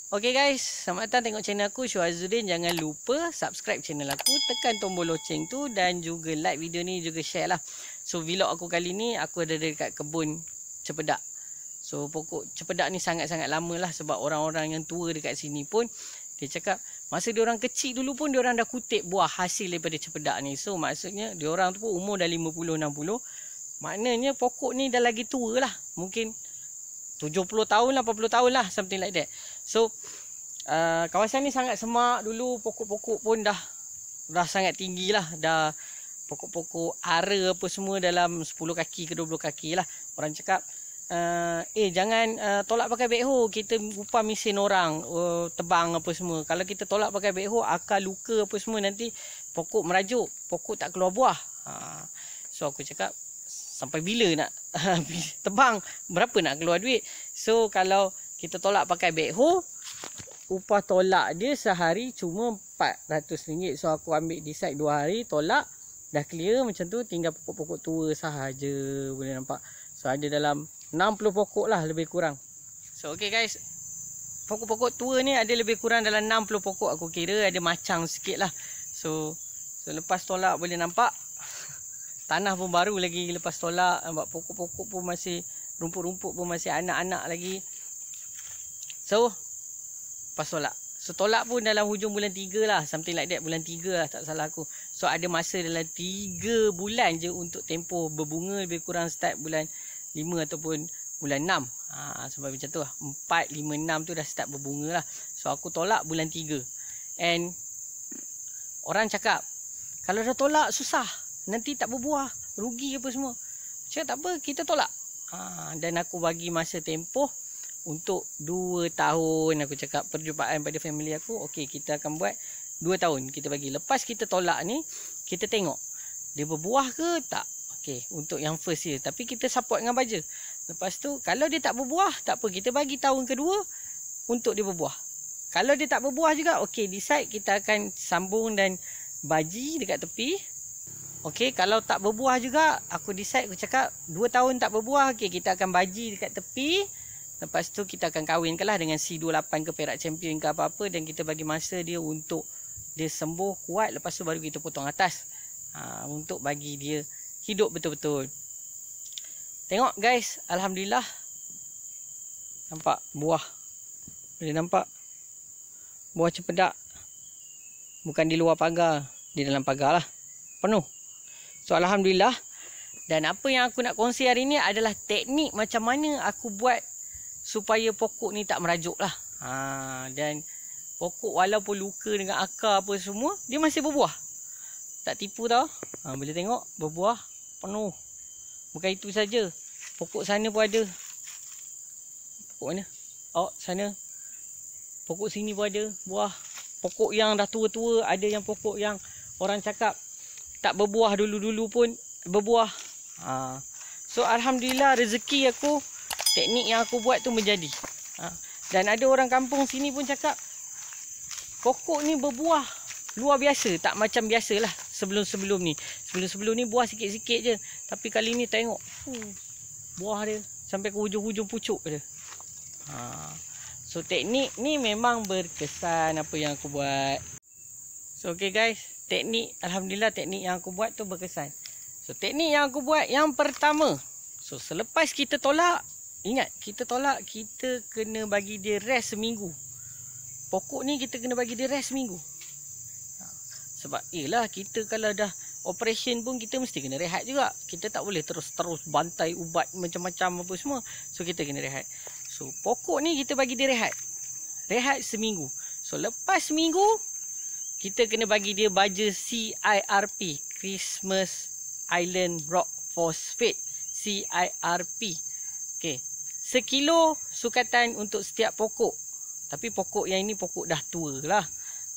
Okay guys, selamat datang tengok channel aku, Syuazuddin. Jangan lupa subscribe channel aku, tekan tombol loceng tu dan juga like video ni, juga share lah. So vlog aku kali ni, aku ada dekat kebun cempedak. So pokok cempedak ni sangat-sangat lama lah, sebab orang-orang yang tua dekat sini pun dia cakap masa dia orang kecil dulu pun dia orang dah kutip buah hasil daripada cempedak ni. So maksudnya dia orang tu pun umur dah 50-60. Maknanya pokok ni dah lagi tua lah, mungkin 70 tahun lah, 40 tahun lah, something like that. So kawasan ni sangat semak dulu, pokok-pokok pun dah sangat tinggi lah. Dah pokok-pokok ara apa semua dalam 10 kaki ke 20 kaki lah. Orang cakap jangan tolak pakai backhoe, kita upah mesin orang tebang apa semua. Kalau kita tolak pakai backhoe, akar luka apa semua, nanti pokok merajuk, pokok tak keluar buah. So aku cakap, sampai bila nak tebang, berapa nak keluar duit. So kalau kita tolak pakai backhoe, upah tolak dia sehari cuma RM400. So aku ambil decide 2 hari tolak, dah clear macam tu, tinggal pokok-pokok tua sahaja, boleh nampak. So ada dalam 60 pokok lah lebih kurang. So okay guys, pokok-pokok tua ni ada lebih kurang dalam 60 pokok aku kira, ada macang sikit lah. So lepas tolak boleh nampak tanah pun baru lagi lepas tolak. Nampak pokok-pokok pun masih, rumput-rumput pun masih anak-anak lagi. So lepas tolak, so tolak pun dalam hujung bulan 3 lah, something like that, bulan 3 lah tak salah aku. So ada masa dalam 3 bulan je untuk tempoh berbunga, lebih kurang start bulan 5 ataupun bulan 6. Sebab macam tu lah, 4, 5, 6 tu dah start berbunga lah. So aku tolak bulan 3. And orang cakap kalau dah tolak susah, nanti tak berbuah, rugi apa semua. Cakap tak apa, kita tolak. Dan aku bagi masa tempoh untuk 2 tahun. Aku cakap perjumpaan pada family aku, okey kita akan buat 2 tahun. Kita bagi, lepas kita tolak ni, kita tengok dia berbuah ke tak. Okey, untuk yang first year. Tapi kita support dengan baja. Lepas tu kalau dia tak berbuah, tak apa, kita bagi tahun kedua untuk dia berbuah. Kalau dia tak berbuah juga, okey, decide kita akan sambung dan baji dekat tepi. Okey, kalau tak berbuah juga, aku decide, aku cakap 2 tahun tak berbuah, okey kita akan baji dekat tepi. Lepas tu kita akan kahwinkan lah dengan C28 ke Perak Champion ke apa-apa, dan kita bagi masa dia untuk dia sembuh kuat. Lepas tu baru kita potong atas, untuk bagi dia hidup betul-betul. Tengok guys, alhamdulillah, nampak buah, boleh nampak buah cempedak. Bukan di luar pagar, di dalam pagar lah, penuh. So alhamdulillah. Dan apa yang aku nak kongsi hari ni adalah teknik macam mana aku buat supaya pokok ni tak merajuk lah. Dan pokok walaupun luka dengan akar apa semua, dia masih berbuah. Tak tipu tau. Boleh tengok berbuah penuh. Bukan itu saja, pokok sana pun ada. Pokok mana? Oh sana. Pokok sini pun ada buah. Pokok yang dah tua-tua, ada yang pokok yang orang cakap tak berbuah dulu-dulu pun berbuah. So alhamdulillah, rezeki aku, teknik yang aku buat tu menjadi. Dan ada orang kampung sini pun cakap pokok ni berbuah luar biasa, tak macam biasalah sebelum-sebelum ni. Sebelum-sebelum ni buah sikit-sikit je, tapi kali ni tengok buah dia sampai ke hujung-hujung pucuk dia. So teknik ni memang berkesan apa yang aku buat. So okay guys, teknik, alhamdulillah teknik yang aku buat tu berkesan. So teknik yang aku buat yang pertama, so selepas kita tolak, ingat kita tolak, kita kena bagi dia rest seminggu. Pokok ni kita kena bagi dia rest seminggu. Sebab lah kita kalau dah operation pun kita mesti kena rehat juga. Kita tak boleh terus-terus bantai ubat macam-macam apa semua. So kita kena rehat. So pokok ni kita bagi dia rehat. Rehat seminggu. So lepas seminggu, kita kena bagi dia baja CIRP, Christmas Island Rock Phosphate, CIRP. Okey, 1 kilo sukatan untuk setiap pokok. Tapi pokok yang ini pokok dah tua lah.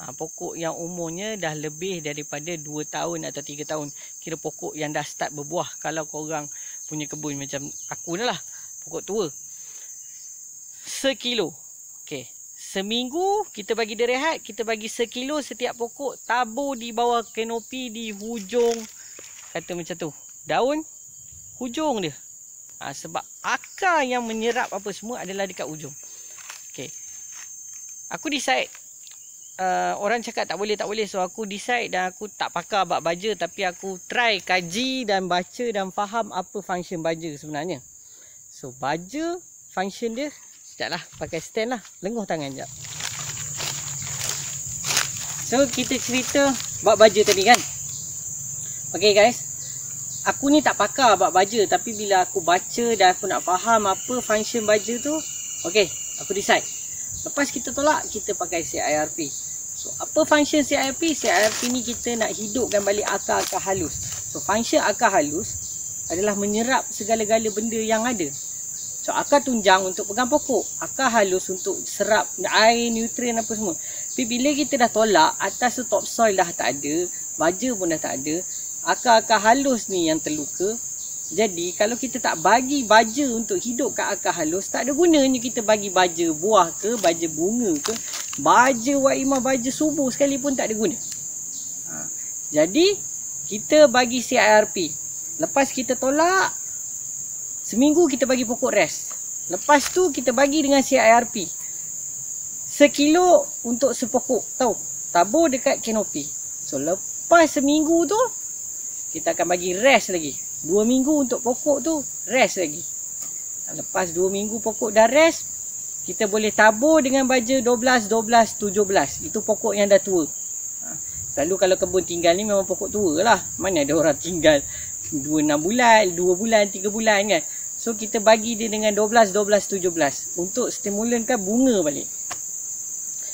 Pokok yang umurnya dah lebih daripada 2 tahun atau 3 tahun. Kira pokok yang dah start berbuah. Kalau korang punya kebun macam aku ni lah, pokok tua. 1 kilo. Okey, seminggu kita bagi dia rehat, kita bagi 1 kilo setiap pokok, tabur di bawah kanopi di hujung, kata macam tu, daun hujung dia. Sebab akar yang menyerap apa semua adalah dekat hujung. Okey. aku decide orang cakap tak boleh. So aku decide dan aku tak pakar bab baja, tapi aku try kaji dan baca dan faham apa function baja sebenarnya. So baja function dia, sekejap lah, pakai stand lah, lenguh tangan sekejap. So kita cerita bab baja tadi kan. Okay guys, aku ni tak pakar bab baja, tapi bila aku baca dan aku nak faham apa function baja tu, okay, aku decide. Lepas kita tolak, kita pakai CIRP. So, apa function CIRP? CIRP ni kita nak hidupkan balik akar-akar halus. So, function akar halus adalah menyerap segala-gala benda yang ada. So, akar tunjang untuk pegang pokok. Akar halus untuk serap air, nutrien apa semua. Tapi bila kita dah tolak, atas tu topsoil dah tak ada, baja pun dah tak ada, akar-akar halus ni yang terluka. Jadi kalau kita tak bagi baja untuk hidup kat akar halus, tak ada gunanya kita bagi baja buah ke, baja bunga ke, baja waimah, baja subuh sekalipun tak ada guna. Jadi kita bagi CIRP. Lepas kita tolak, seminggu kita bagi pokok rest. Lepas tu kita bagi dengan CIRP. Sekilo untuk sepokok, tahu? Tabur dekat kanopi. So lepas seminggu tu, kita akan bagi rest lagi. 2 minggu untuk pokok tu, rest lagi. Lepas 2 minggu pokok dah rest, kita boleh tabur dengan baja 12, 12, 17. Itu pokok yang dah tua. Selalu kalau kebun tinggal ni memang pokok tua lah. Mana ada orang tinggal 2-6 bulan, 2 bulan, 3 bulan kan. So kita bagi dia dengan 12, 12, 17. Untuk stimulankan bunga balik.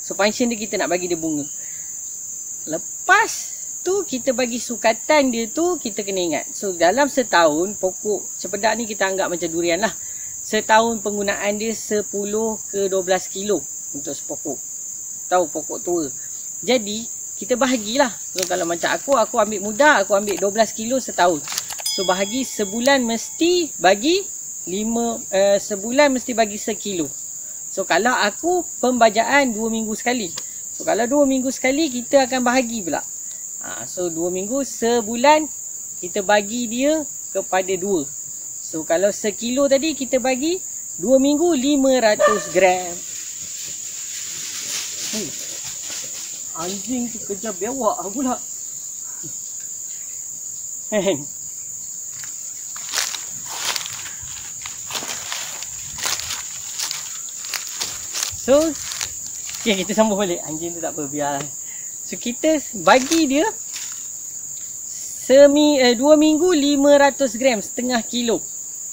So function dia kita nak bagi dia bunga. Lepas tu kita bagi sukatan dia tu, kita kena ingat. So dalam setahun pokok cempedak ni kita anggap macam durian lah. Setahun penggunaan dia 10 ke 12 kilo untuk sepokok. Tahu pokok tua. Jadi kita bahagilah. So kalau macam aku ambil muda, aku ambil 12 kilo setahun. So bahagi sebulan mesti bagi 5 sebulan mesti bagi 1 kilo. So kalau aku pembajaan 2 minggu sekali. So kalau 2 minggu sekali kita akan bahagi pula. So 2 minggu, sebulan kita bagi dia kepada 2. So kalau 1 kilo tadi kita bagi 2 minggu 500 gram. Anjing tu kejar bewak pula. So okay, kita sambung balik. Anjing tu tak apa, biarlah. So kita bagi dia 2 minggu 500 gram, setengah kilo.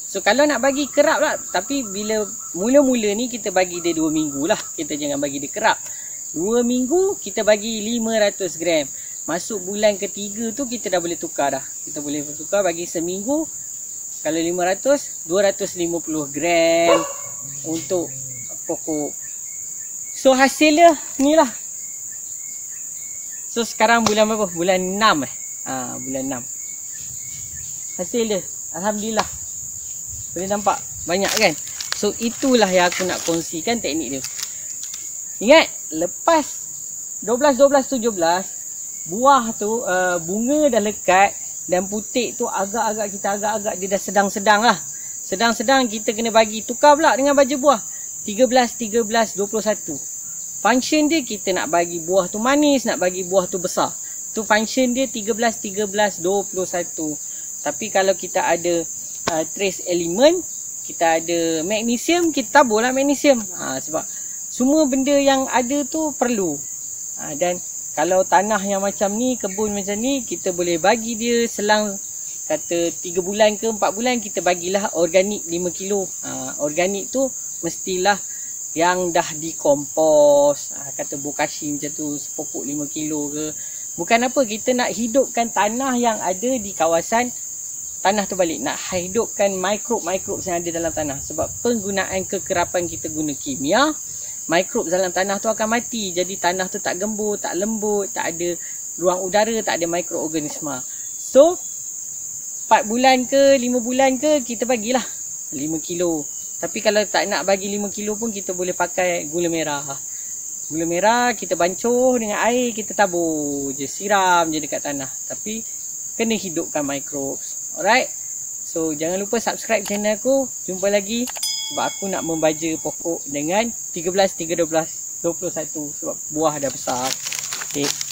So kalau nak bagi kerap lah, tapi bila mula-mula ni kita bagi dia 2 minggu lah. Kita jangan bagi dia kerap. 2 minggu kita bagi 500 gram. Masuk bulan ketiga tu kita dah boleh tukar dah. Kita boleh tukar bagi seminggu. Kalau 500, 250 gram untuk pokok. So hasilnya ni lah. So sekarang bulan berapa? Bulan 6 bulan 6. Hasil dia, alhamdulillah. Boleh nampak banyak kan? So itulah yang aku nak kongsikan teknik dia. Ingat, lepas 12, 12, 17, buah tu bunga dah lekat dan putik tu agak-agak dia dah sedang-sedang lah. Sedang-sedang kita kena bagi tukar pula dengan baja buah. 13, 13, 21. Function dia kita nak bagi buah tu manis, nak bagi buah tu besar. Tu function dia 13, 13, 21. Tapi kalau kita ada trace element, kita ada magnesium, kita taburlah magnesium. Sebab semua benda yang ada tu perlu. Dan kalau tanah yang macam ni, kebun macam ni, kita boleh bagi dia selang kata 3 bulan ke 4 bulan, kita bagilah organik 5 kilo. Organik tu mestilah yang dah dikompos, kata bokashi macam tu, sepokok 5 kilo ke. Bukan apa, kita nak hidupkan tanah yang ada di kawasan tanah tu balik. Nak hidupkan mikrob-mikrob yang ada dalam tanah. Sebab penggunaan kekerapan kita guna kimia, mikrob dalam tanah tu akan mati. Jadi tanah tu tak gembur, tak lembut, tak ada ruang udara, tak ada mikroorganisma. So 4 bulan ke 5 bulan ke kita bagilah 5 kilo. Tapi kalau tak nak bagi 5 kilo pun kita boleh pakai gula merah. Gula merah kita bancuh dengan air, kita tabur je, siram je dekat tanah. Tapi kena hidupkan microbes. Alright. So jangan lupa subscribe channel aku. Jumpa lagi sebab aku nak membaja pokok dengan 13, 13, 21 sebab buah dah besar. Okey.